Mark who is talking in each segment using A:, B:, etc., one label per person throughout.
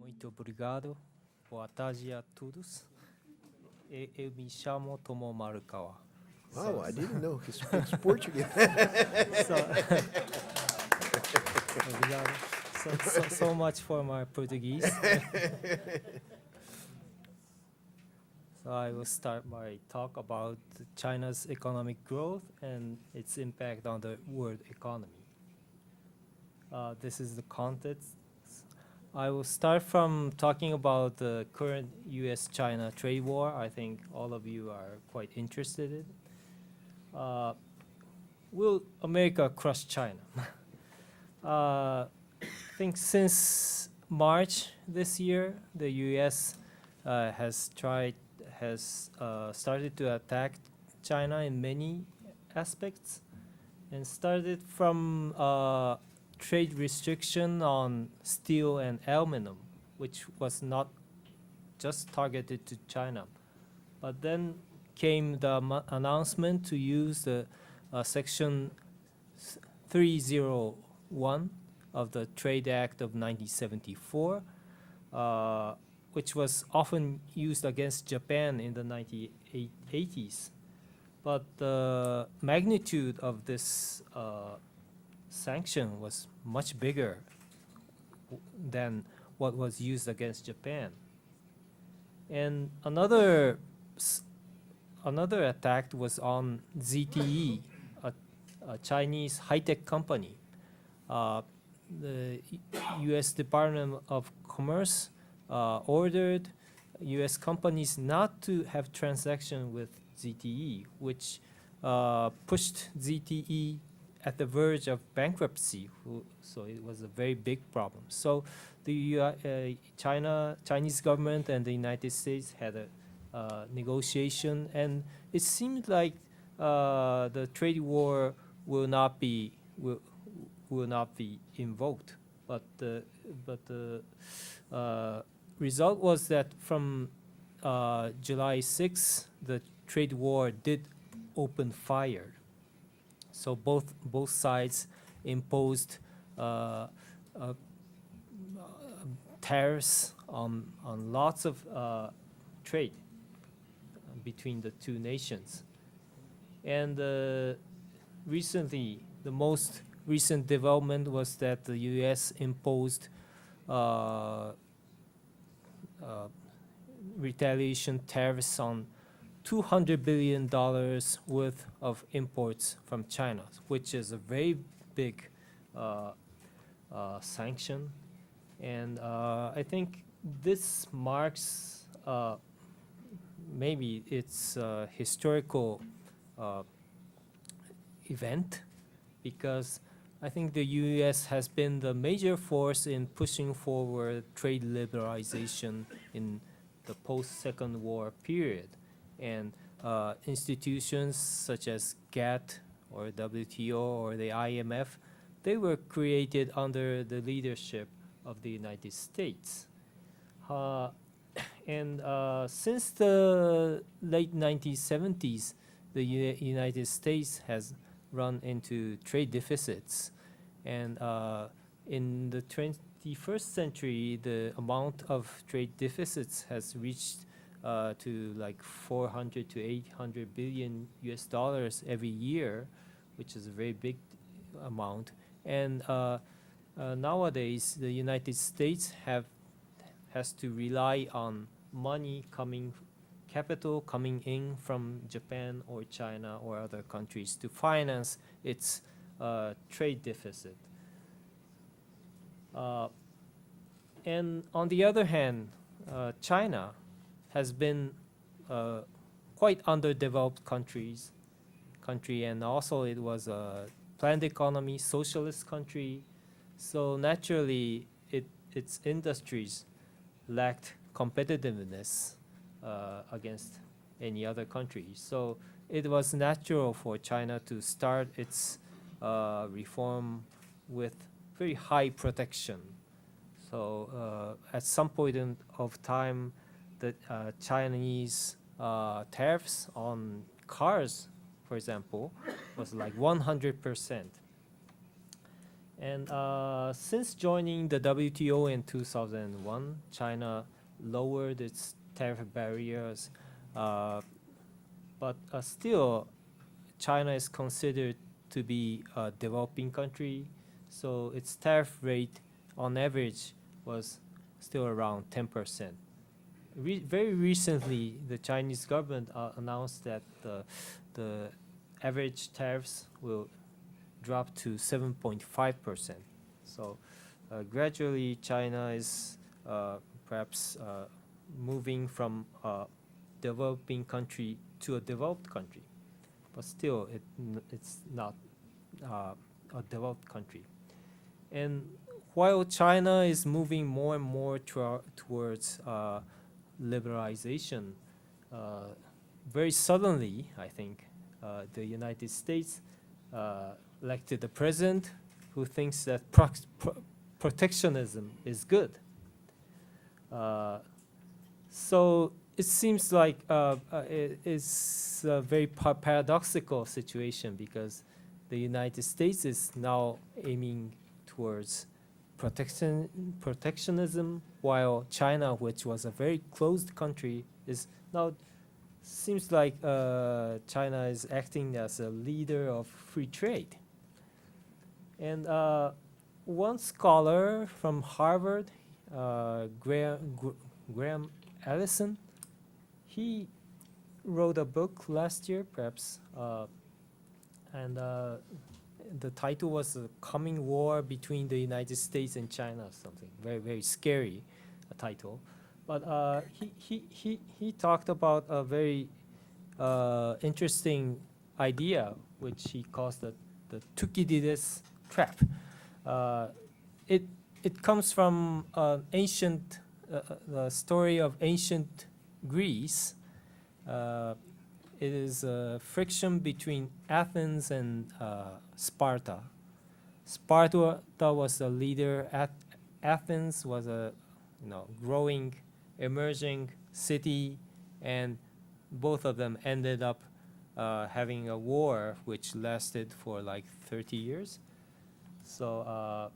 A: Muito obrigado. Boa tarde a todos. Eu me chamo Tomoo Marukawa.
B: Wow, I didn't know he speaks Portuguese.
A: Obrigado. So much for my Portuguese. So I will start my talk about China's economic growth and its impact on the world economy. This is the context. I will start from talking about the current US-China trade war. I think all of you are quite interested in. Will America crush China? I think since March this year, the US has started to attack China in many aspects, and started from trade restriction on steel and aluminum, which was not just targeted to China. But then came the announcement to use the Section 301 of the Trade Act of 1974, which was often used against Japan in the 1980s. But the magnitude of this sanction was much bigger than what was used against Japan. And another attack was on ZTE, a Chinese high-tech company. The U.S. Department of Commerce ordered U.S. companies not to have transaction with ZTE, which pushed ZTE at the verge of bankruptcy. So it was a very big problem. So the Chinese government and the United States had a negotiation, and it seemed like the trade war will not be invoked. But the result was that from July 6, the trade war did open fire. So both sides imposed tariffs on lots of trade between the two nations. And recently, the most recent development was that the U.S. imposed retaliation tariffs on $200 billion worth of imports from China, which is a very big sanction. And I think this marks maybe it's a historical event, because I think the U.S. has been the major force in pushing forward trade liberalization in the post-Second War period. And institutions such as GATT or WTO or the IMF, they were created under the leadership of the United States. And since the late 1970s, the United States has run into trade deficits. And in the 21st century, the amount of trade deficits has reached to like 400 to 800 billion US dollars every year, which is a very big amount. And nowadays, the United States has to rely on capital coming in from Japan or China or other countries to finance its trade deficit. And on the other hand, China has been quite underdeveloped country, and also it was a planned economy, socialist country. So naturally, its industries lacked competitiveness against any other country. So it was natural for China to start its reform with very high protection. So at some point of time, the Chinese tariffs on cars, for example, was like 100%. And since joining the WTO in 2001, China lowered its tariff barriers, but still China is considered to be a developing country, so its tariff rate on average was still around 10%. Very recently, the Chinese government announced that the average tariffs will drop to 7.5%. So gradually, China is perhaps moving from a developing country to a developed country, but still it's not a developed country. And while China is moving more and more towards liberalization, very suddenly, I think, the United States elected a president who thinks that protectionism is good. So it seems like it's a very paradoxical situation, because the United States is now aiming towards protectionism, while China, which was a very closed country, is now seems like China is acting as a leader of free trade. And one scholar from Harvard, Graham Allison, he wrote a book last year, perhaps, and the title was "The Coming War Between the United States and China," something very, very scary title. But he talked about a very interesting idea, which he calls the Thucydides trap. It comes from ancient the story of ancient Greece. It is a friction between Athens and Sparta. Sparta was the leader. Athens was a growing, emerging city, and both of them ended up having a war which lasted for like 30 years. So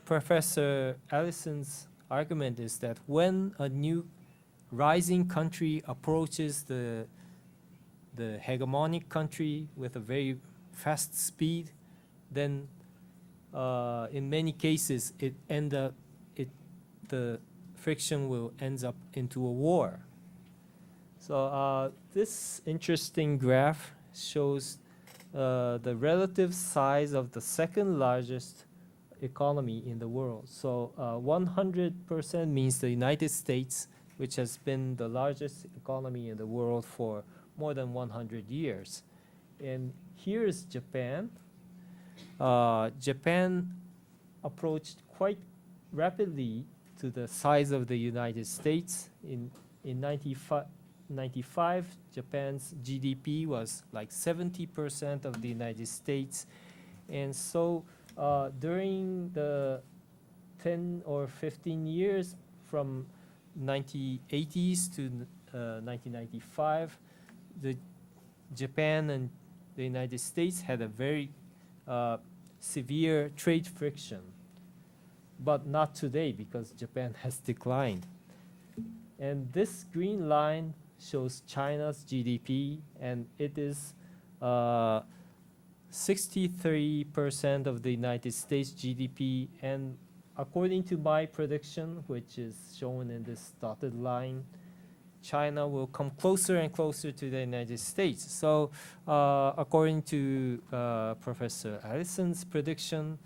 A: Professor Allison's argument is that when a new rising country approaches the hegemonic country with a very fast speed, then in many cases the friction will end up into a war. So this interesting graph shows the relative size of the second largest economy in the world. So 100% means the United States, which has been the largest economy in the world for more than 100 years. And here is Japan. Japan approached quite rapidly to the size of the United States. In 1995, Japan's GDP was like 70% of the United States. And so during the 10 or 15 years from 1980s to 1995, Japan and the United States had a very severe trade friction, but not today because Japan has declined. And this green line shows China's GDP, and it is 63% of the United States GDP. And according to my prediction, which is shown in this dotted line, China will come closer and closer to the United States. So according to Professor Allison's prediction,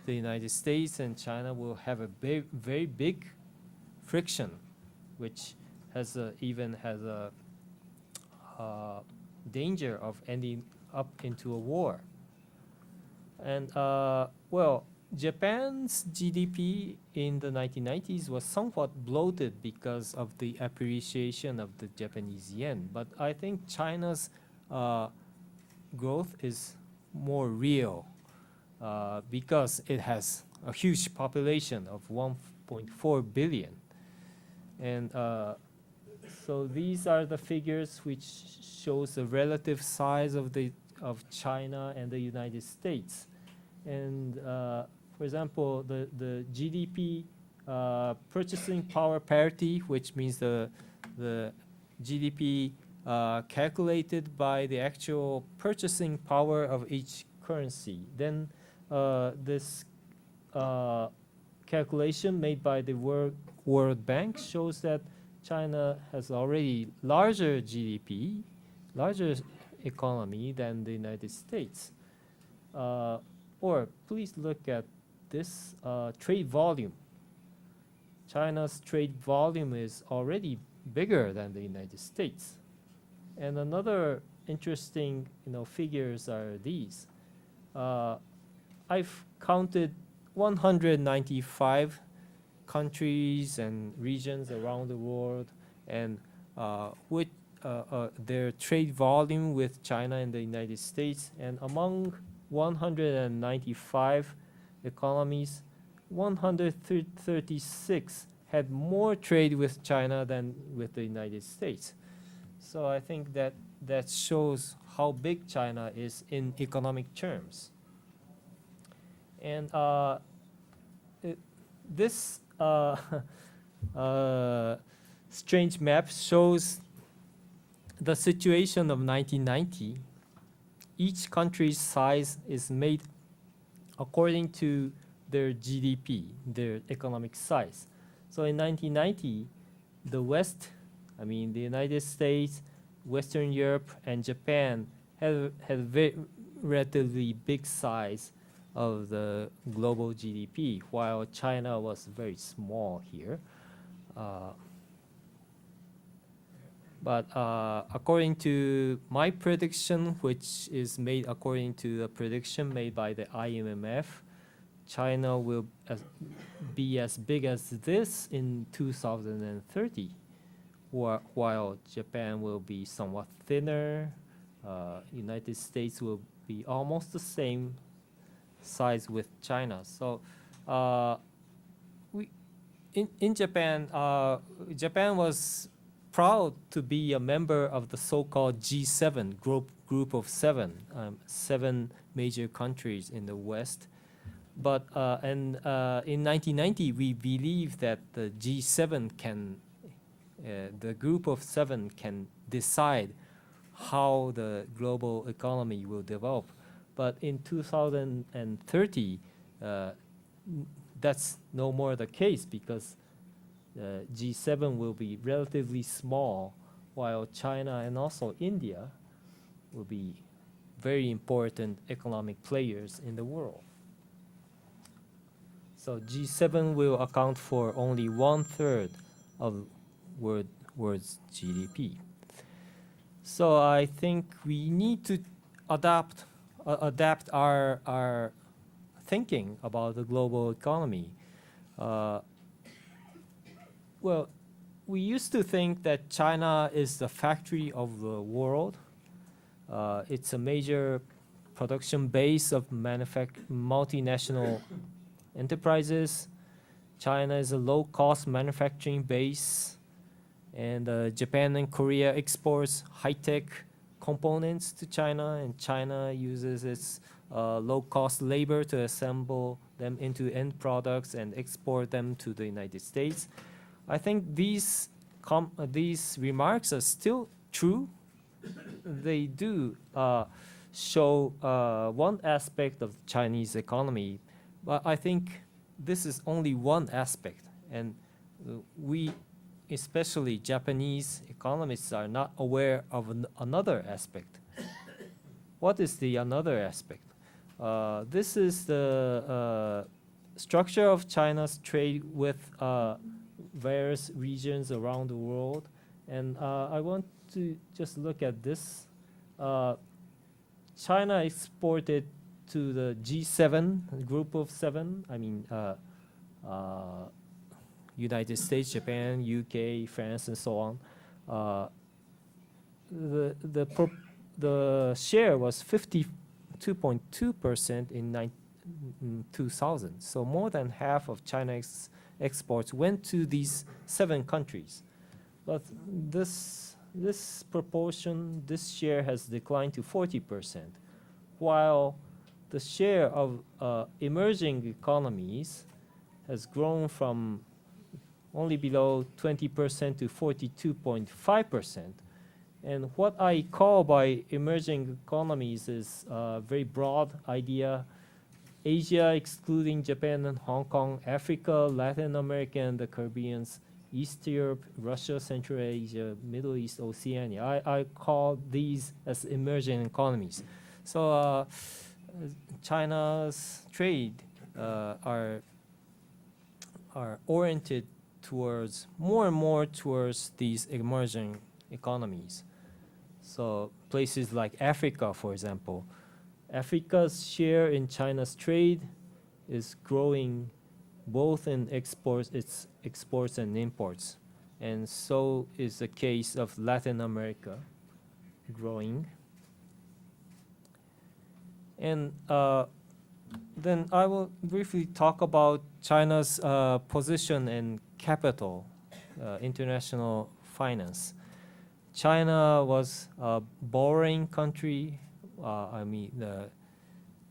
A: the United States and China will have a very big friction, which even has a danger of ending up into a war. And Japan's GDP in the 1990s was somewhat bloated because of the appreciation of the Japanese yen. But I think China's growth is more real because it has a huge population of 1.4 billion. And so these are the figures which shows the relative size of the of China and the United States. And for example, the GDP purchasing power parity, which means the GDP calculated by the actual purchasing power of each currency. Then this calculation made by the World Bank shows that China has already larger GDP, larger economy than the United States. Or please look at this trade volume. China's trade volume is already bigger than the United States. And another interesting, figures are these. I've counted 195 countries and regions around the world, and with their trade volume with China and the United States. And among 195 economies, 136 had more trade with China than with the United States. So I think that shows how big China is in economic terms. And this strange map shows the situation of 1990. Each country's size is made according to their GDP, their economic size. So in 1990, the West, the United States, Western Europe, and Japan had relatively big size of the global GDP, while China was very small here. But according to my prediction, which is made according to the prediction made by the IMF, China will be as big as this in 2030, while Japan will be somewhat thinner. United States will be almost the same size with China. So in Japan, Japan was proud to be a member of the so-called G7 group of seven major countries in the West. But in 1990, we believe that the G7 the group of seven can decide how the global economy will develop. But in 2030, that's no more the case, because G7 will be relatively small, while China and also India will be very important economic players in the world. So G7 will account for only 1/3 of world's GDP. So I think we need to adapt our thinking about the global economy. Well, we used to think that China is the factory of the world. It's a major production base of multinational enterprises. China is a low-cost manufacturing base, and Japan and Korea exports high-tech components to China, and China uses its low-cost labor to assemble them into end products and export them to the United States. I think these remarks are still true. They do show one aspect of Chinese economy, but I think this is only one aspect, and we, especially Japanese economists, are not aware of another aspect. What is the another aspect? This is the structure of China's trade with various regions around the world, and I want to just look at this. China exported to the G7 group of seven. United States, Japan, UK, France, and so on. The share was 52.2% in 2000. So more than half of China's exports went to these 7 countries. But this proportion, this share has declined to 40%. while the share of emerging economies has grown from only below 20% to 42.5%. And what I call by emerging economies is a very broad idea. Asia, excluding Japan and Hong Kong, Africa, Latin America, and the Caribbean, East Europe, Russia, Central Asia, Middle East, Oceania. I call these as emerging economies. So China's trade are oriented towards more and more towards these emerging economies. So places like Africa, for example, Africa's share in China's trade is growing both in its exports and imports. And so is the case of Latin America growing. And then I will briefly talk about China's position in capital, international finance. China was a borrowing country.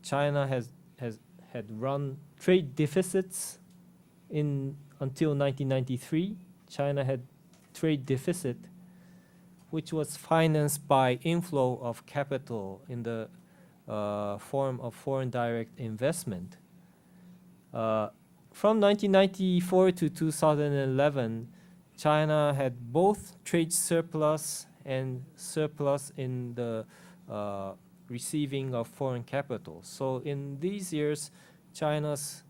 A: China had run trade deficits until 1993. China had trade deficit, which was financed by inflow of capital in the form of foreign direct investment. From 1994 to 2011, China had both trade surplus and surplus in the receiving of foreign capital. So in these years, China's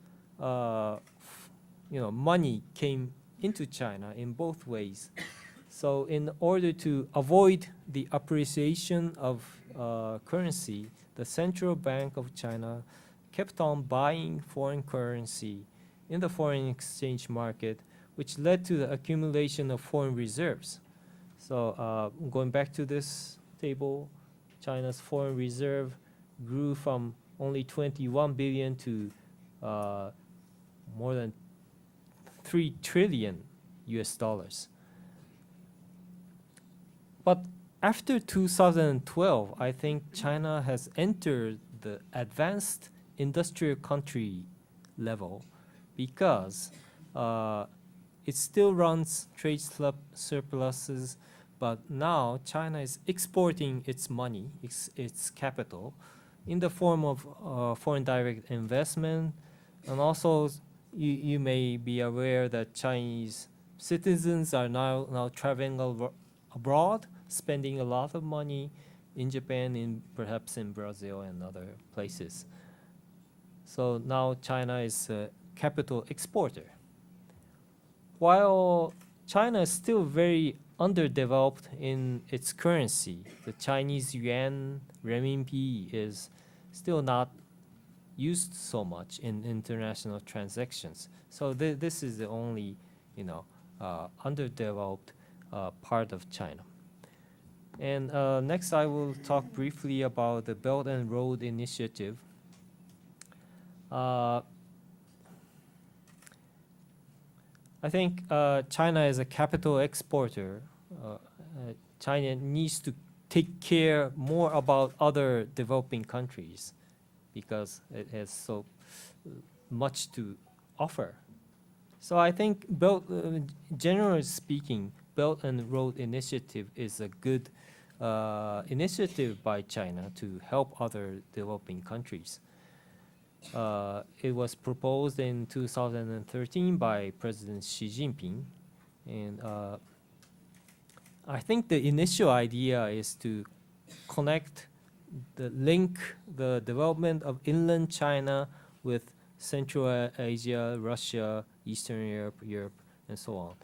A: money came into China in both ways. So in order to avoid the appreciation of currency, the Central Bank of China kept on buying foreign currency in the foreign exchange market, which led to the accumulation of foreign reserves. So going back to this table, China's foreign reserve grew from only 21 billion to more than 3 trillion US dollars. But after 2012, I think China has entered the advanced industrial country level because it still runs trade surpluses, but now China is exporting its money, its capital, in the form of foreign direct investment. And also, you may be aware that Chinese citizens are now traveling abroad, spending a lot of money in Japan, perhaps in Brazil and other places. So now China is a capital exporter. While China is still very underdeveloped in its currency, the Chinese yuan, renminbi is still not used so much in international transactions. So this is the only, underdeveloped part of China. And next, I will talk briefly about the Belt and Road Initiative. I think China is a capital exporter. China needs to take care more about other developing countries because it has so much to offer. So I think generally speaking, Belt and Road Initiative is a good initiative by China to help other developing countries. It was proposed in 2013 by President Xi Jinping. And I think the initial idea is to link the development of inland China with Central Asia, Russia, Eastern Europe, and so on.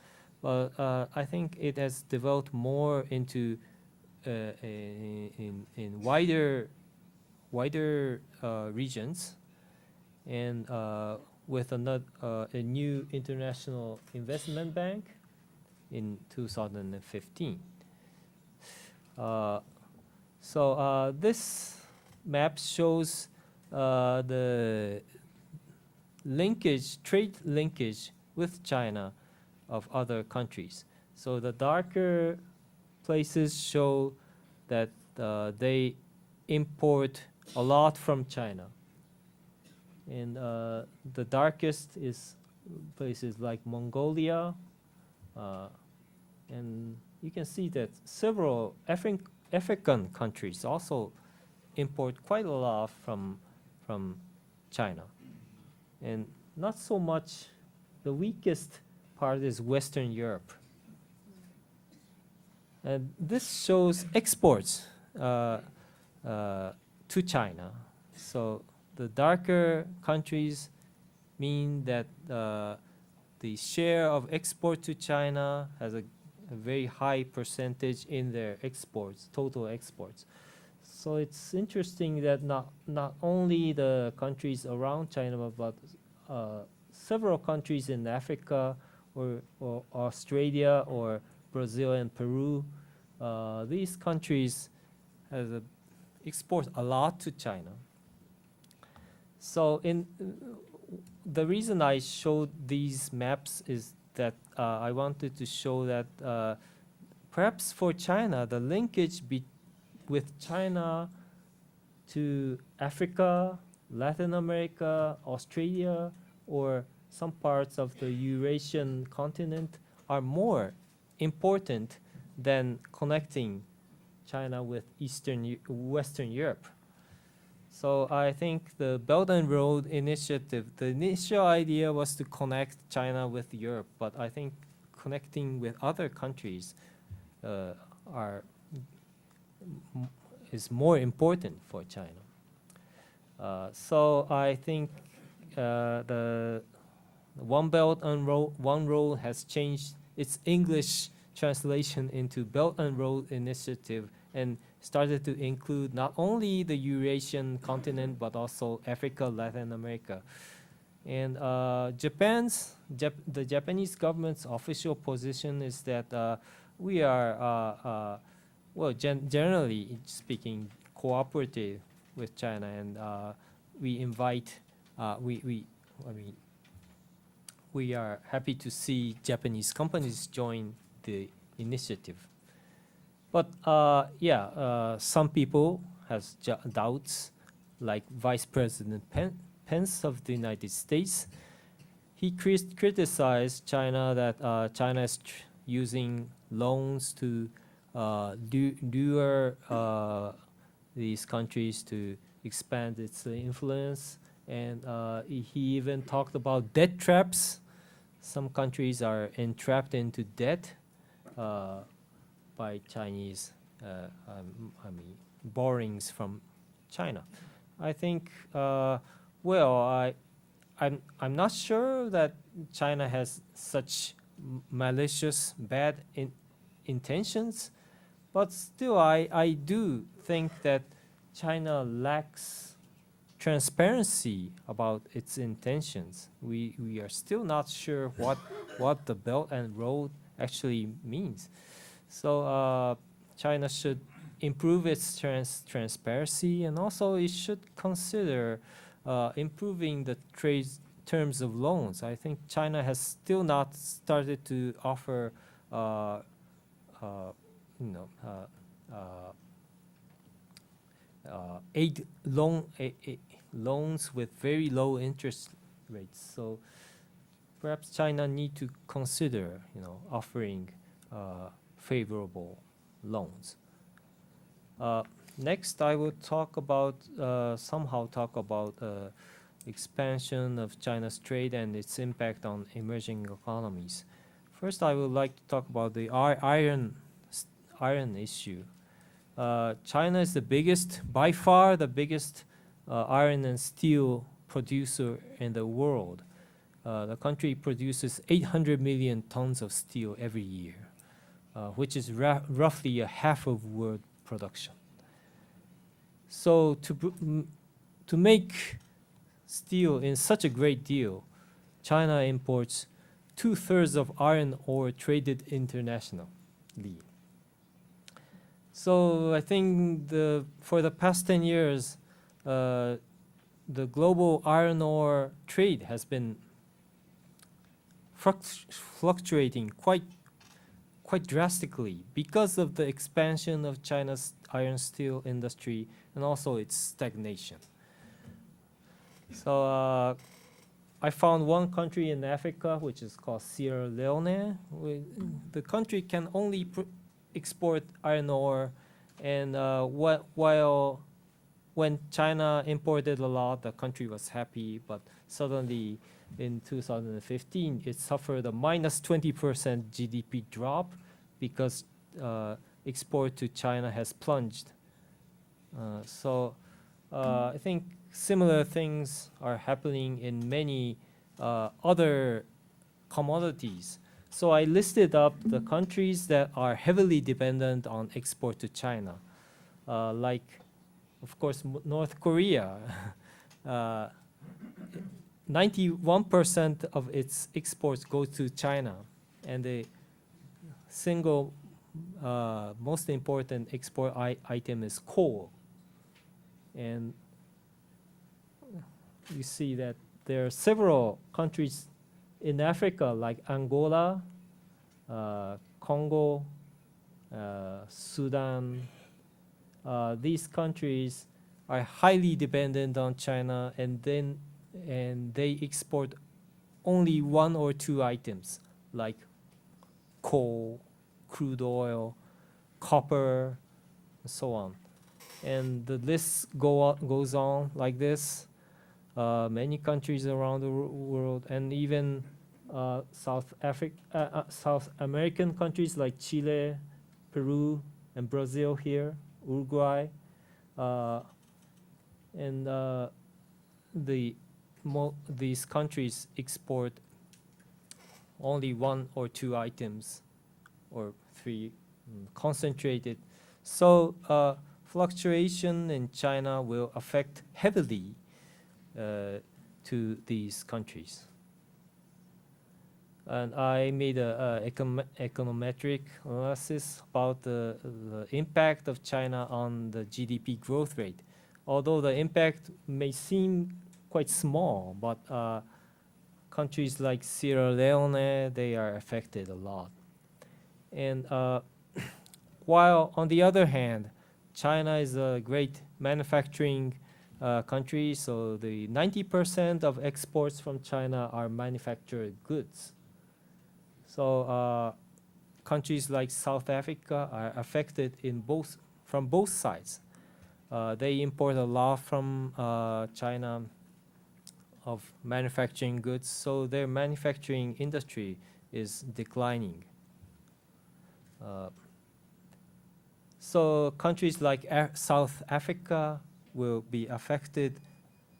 A: But I think it has developed more into in wider regions, and with a new international investment bank in 2015. So this map shows the trade linkage with China of other countries. So the darker places show that they import a lot from China. And the darkest is places like Mongolia. And you can see that several African countries also import quite a lot from China. And not so much, the weakest part is Western Europe. And this shows exports to China. So the darker countries mean that the share of export to China has a very high percentage in their exports, total exports. So it's interesting that not only the countries around China, but several countries in Africa or Australia or Brazil and Peru, these countries export a lot to China. So the reason I showed these maps is that I wanted to show that perhaps for China, the linkage with China to Africa, Latin America, Australia, or some parts of the Eurasian continent are more important than connecting China with Western Europe. So I think the Belt and Road Initiative, the initial idea was to connect China with Europe, but I think connecting with other countries is more important for China. So I think the One Belt and One Road has changed its English translation into Belt and Road Initiative and started to include not only the Eurasian continent but also Africa, Latin America. And the Japanese government's official position is that we are, generally speaking, cooperative with China, and we invite, we are happy to see Japanese companies join the initiative. But some people have doubts, like Vice President Pence of the United States. He criticized China that China is using loans to lure these countries to expand its influence. And he even talked about debt traps. Some countries are entrapped into debt by Chinese, borrowings from China. I think, I'm not sure that China has such malicious, bad intentions, but still I do think that China lacks transparency about its intentions. We are still not sure what the Belt and Road actually means. So China should improve its transparency, and also it should consider improving the trade terms of loans. I think China has still not started to offer loans with very low interest rates. So perhaps China need to consider, offering favorable loans. Next, I will talk about expansion of China's trade and its impact on emerging economies. First, I would like to talk about the iron issue. China is by far the biggest iron and steel producer in the world. The country produces 800 million tons of steel every year, which is roughly a half of world production. So to make steel in such a great deal, China imports 2/3 of iron ore traded internationally. So I think for the past 10 years, the global iron ore trade has been fluctuating quite drastically because of the expansion of China's iron steel industry and also its stagnation. So I found one country in Africa, which is called Sierra Leone. The country can only export iron ore, and while when China imported a lot, the country was happy, but suddenly in 2015, it suffered a minus 20% GDP drop because export to China has plunged. So I think similar things are happening in many other commodities. So I listed up the countries that are heavily dependent on export to China, like, of course, North Korea. 91% of its exports go to China, and the single most important export item is coal. And you see that there are several countries in Africa, like Angola, Congo, Sudan. These countries are highly dependent on China, and they export only one or two items, like coal, crude oil, copper, and so on. And the list goes on like this. Many countries around the world, and even South American countries like Chile, Peru, and Brazil here, Uruguay, and these countries export only one or two items, or three, concentrated. So fluctuation in China will affect heavily to these countries. And I made a econometric analysis about the impact of China on the GDP growth rate. Although the impact may seem quite small, but countries like Sierra Leone, they are affected a lot. And while on the other hand, China is a great manufacturing country, so the 90% of exports from China are manufactured goods. So countries like South Africa are affected from both sides. They import a lot from China of manufacturing goods, so their manufacturing industry is declining. So countries like South Africa will be affected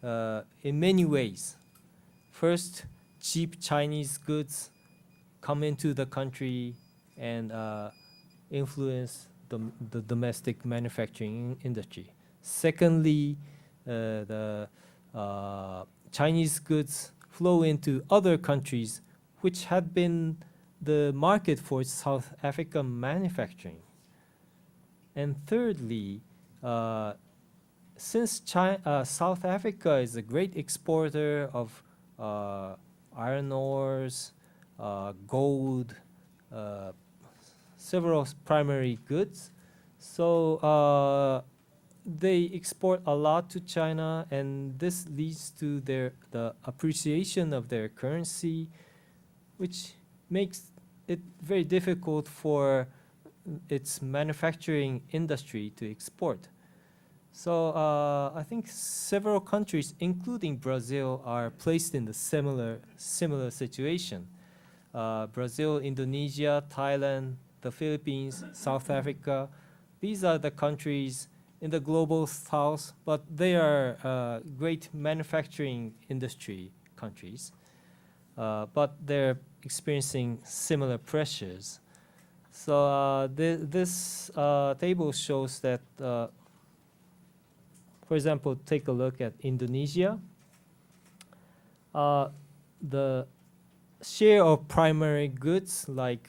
A: in many ways. First, cheap Chinese goods come into the country and influence the domestic manufacturing industry. Secondly, the Chinese goods flow into other countries which had been the market for South African manufacturing. And thirdly, since South Africa is a great exporter of iron ores, gold, several primary goods, so they export a lot to China, and this leads to the appreciation of their currency, which makes it very difficult for its manufacturing industry to export. So I think several countries, including Brazil, are placed in the similar situation. Brazil, Indonesia, Thailand, the Philippines, South Africa, these are the countries in the global south, but they are great manufacturing industry countries, but they're experiencing similar pressures. So this table shows that, for example, take a look at Indonesia. The share of primary goods like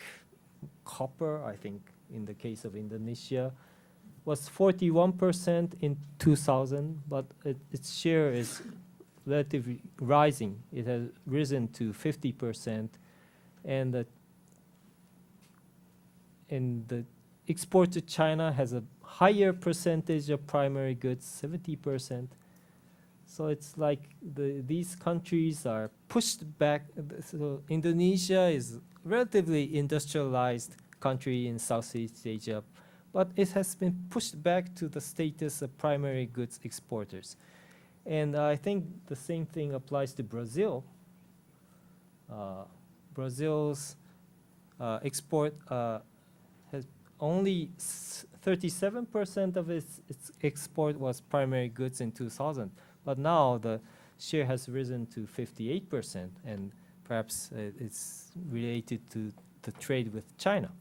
A: copper, I think in the case of Indonesia, was 41% in 2000, but its share is relatively rising. It has risen to 50%, and and the export to China has a higher percentage of primary goods, 70%. So it's like these countries are pushed back. So Indonesia is relatively industrialized country in Southeast Asia, but it has been pushed back to the status of primary goods exporters. And I think the same thing applies to Brazil. Brazil's export has only 37% of its export was primary goods in 2000, but now the share has risen to 58%, and perhaps it's related to the trade with China.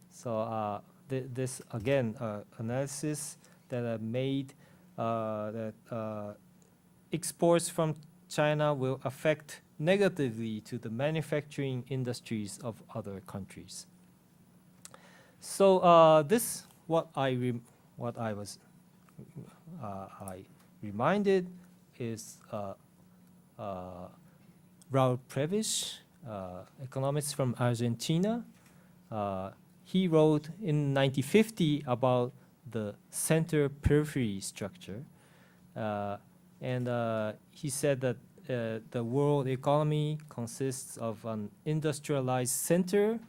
A: So this again analysis that I made that exports from China will affect negatively to the manufacturing industries of other countries. So this what I reminded is Raul Prebisch, economist from Argentina. He wrote in 1950 about the center-periphery structure, and he said that the world economy consists of an industrialized center,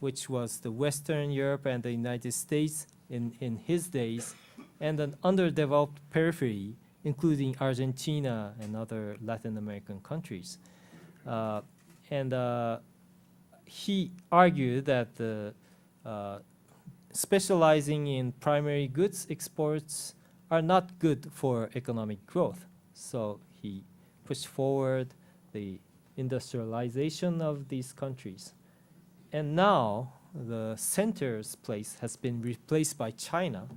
A: which was the Western Europe and the United States in his days, and an underdeveloped periphery, including Argentina and other Latin American countries. And he argued that specializing in primary goods exports are not good for economic growth. So he pushed forward the industrialization of these countries. And now the center's place has been replaced by China.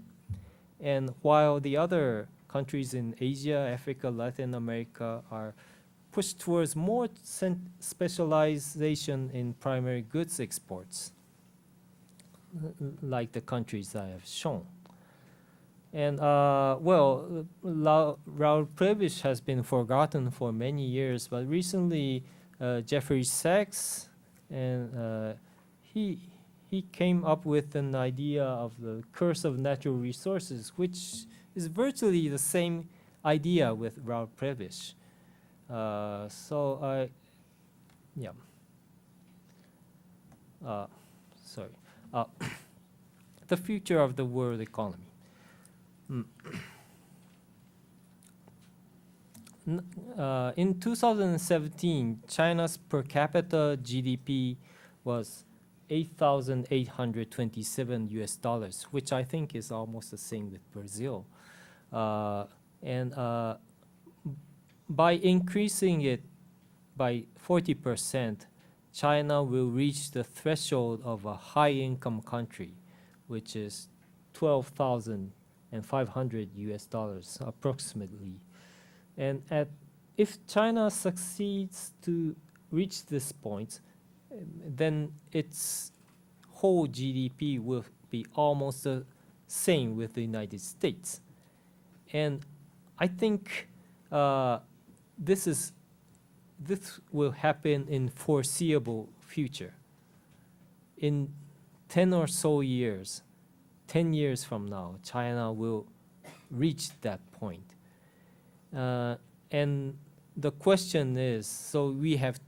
A: And while the other countries in Asia, Africa, Latin America are pushed towards more specialization in primary goods exports, like the countries I have shown. And well, Raul Prebisch has been forgotten for many years, but recently Jeffrey Sachs, and he came up with an idea of the curse of natural resources, which is virtually the same idea with Raul Prebisch. Sorry. The future of the world economy. In 2017, China's per capita GDP was $8,827, which I think is almost the same with Brazil. And by increasing it by 40%, China will reach the threshold of a high-income country, which is $12,500 approximately. And if China succeeds to reach this point, then its whole GDP will be almost the same with the United States. And I think this will happen in foreseeable future. In 10 or so years, 10 years from now, China will reach that point. And the question is, so we have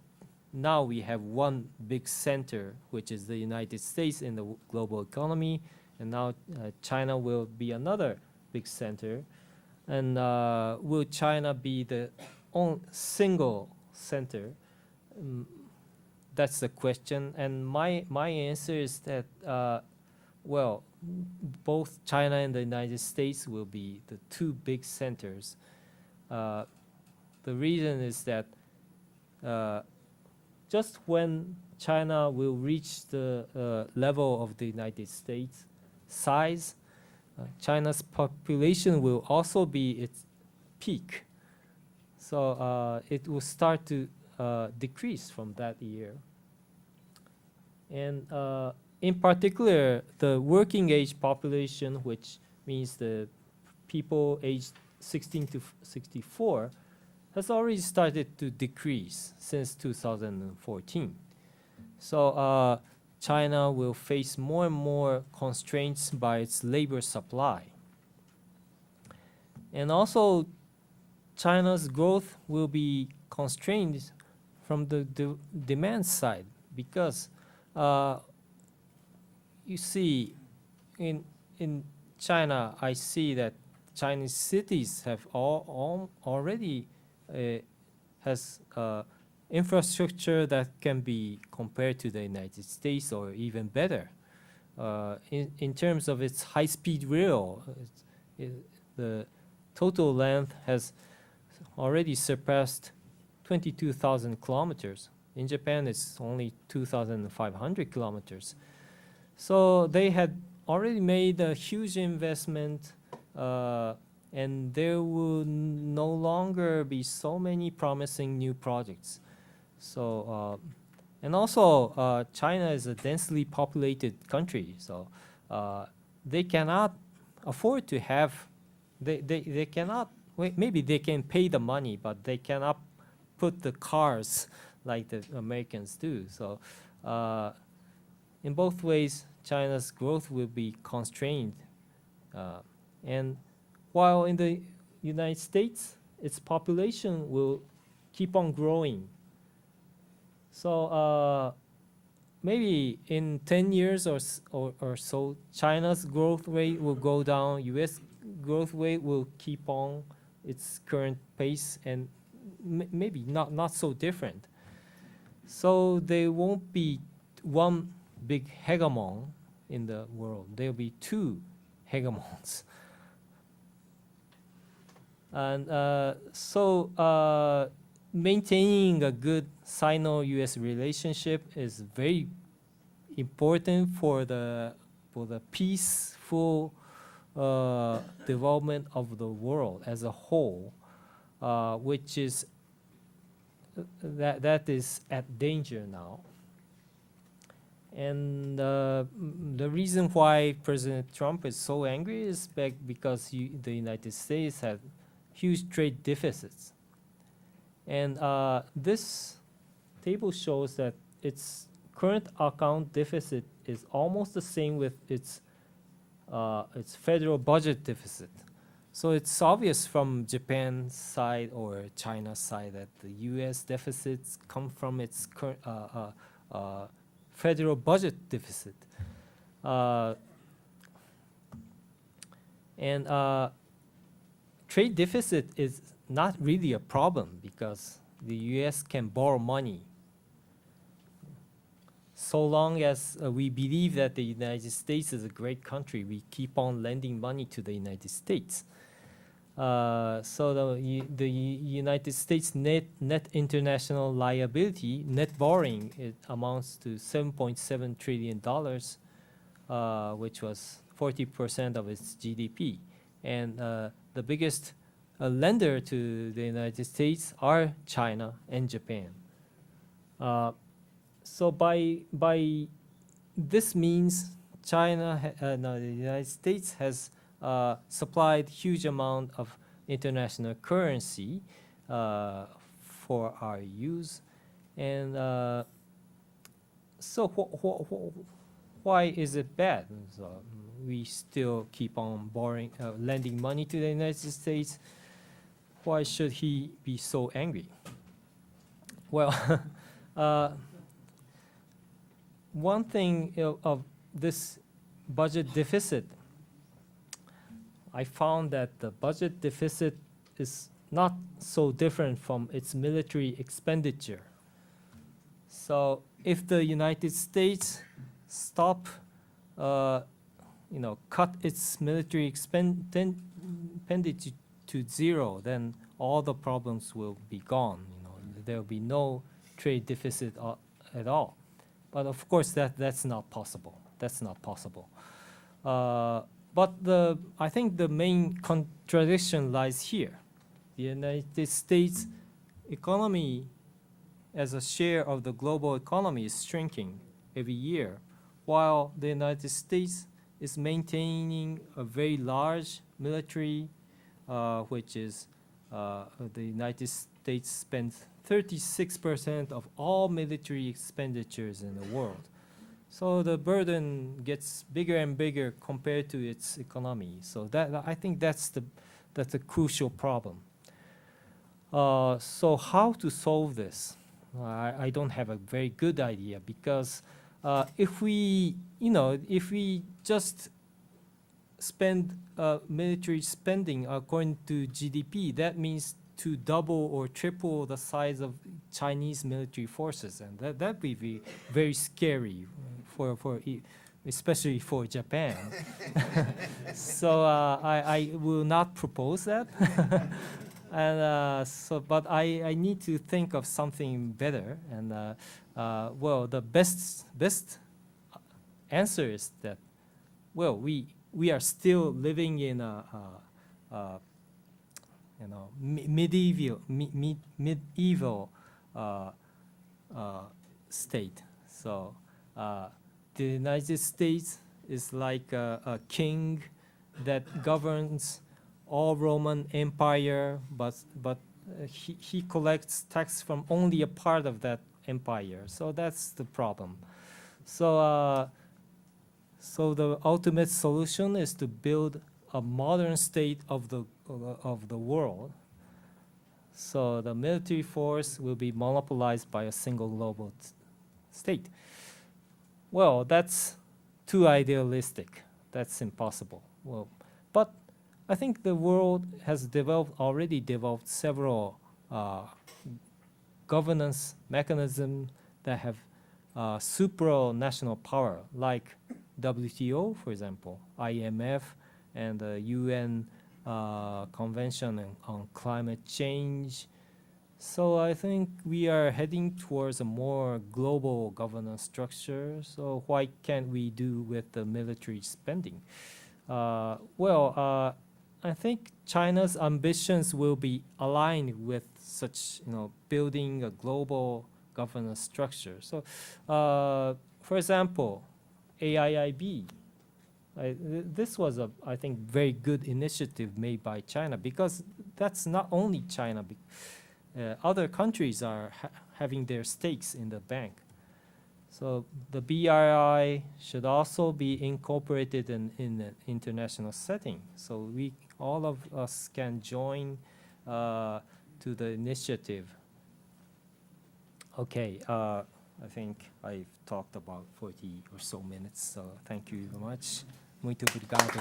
A: one big center, which is the United States in the global economy, and now China will be another big center. And will China be the single center? That's the question. And my answer is that, well, both China and the United States will be the two big centers. The reason is that just when China will reach the level of the United States size, China's population will also be its peak. So it will start to decrease from that year. And in particular, the working age population, which means the people aged 16 to 64, has already started to decrease since 2014. So China will face more and more constraints by its labor supply. And also, China's growth will be constrained from the demand side because you see, in China, I see that Chinese cities have already has infrastructure that can be compared to the United States or even better. In terms of its high-speed rail, the total length has already surpassed 22,000 kilometers. In Japan, it's only 2,500 kilometers. So they had already made a huge investment, and there will no longer be so many promising new projects. So, and also, China is a densely populated country, so they cannot afford to have, they cannot, maybe they can pay the money, but they cannot put the cars like the Americans do. So, in both ways, China's growth will be constrained. And while in the United States, its population will keep on growing. So maybe in 10 years or so, China's growth rate will go down, US growth rate will keep on its current pace, and maybe not so different. So there won't be one big hegemon in the world. There'll be two hegemons. And so maintaining a good Sino-US relationship is very important for the peaceful development of the world as a whole, which is that is at danger now. And the reason why President Trump is so angry is because the United States had huge trade deficits. And this table shows that its current account deficit is almost the same with its federal budget deficit. So it's obvious from Japan's side or China's side that the U.S. deficits come from its federal budget deficit. And trade deficit is not really a problem because the U.S. can borrow money. So long as we believe that the United States is a great country, we keep on lending money to the United States. So the United States net international liability, net borrowing, it amounts to $7.7 trillion, which was 40% of its GDP. And the biggest lender to the United States are China and Japan. So by this means, the United States has supplied huge amount of international currency for our use, and so why is it bad? So we still keep on borrowing, lending money to the United States. Why should he be so angry? Well, one thing of this budget deficit, I found that the budget deficit is not so different from its military expenditure. So if the United States cut its military expenditure to zero, then all the problems will be gone. There will be no trade deficit at all. But of course, that's not possible. That's not possible. But I think the main contradiction lies here. The United States economy as a share of the global economy is shrinking every year, while the United States is maintaining a very large military, which is the United States spends 36% of all military expenditures in the world. So the burden gets bigger and bigger compared to its economy. So I think that's a crucial problem. So how to solve this? I don't have a very good idea, because if we just spend military spending according to GDP, that means to double or triple the size of Chinese military forces, and that would be very scary especially for Japan. So I will not propose that. And but I need to think of something better. And well, the best answer is that, well, we are still living in a medieval state. So the United States is like a king that governs all Roman Empire, but he collects tax from only a part of that empire. So that's the problem. So so the ultimate solution is to build a modern state of the world. So the military force will be monopolized by a single global state. Well, that's too idealistic. That's impossible. Well, but I think the world has already developed several governance mechanisms that have supranational power, like WTO, for example, IMF, and the UN Convention on Climate Change. So I think we are heading towards a more global governance structure. So why can't we do with the military spending? Well, I think China's ambitions will be aligned with such, building a global governance structure. So, for example, AIIB. This was I think, very good initiative made by China, because that's not only China. Other countries are having their stakes in the bank. So the BRI should also be incorporated in an international setting. So all of us can join to the initiative. Okay, I think I've talked about 40 or so minutes, so thank you very much. Muito obrigado.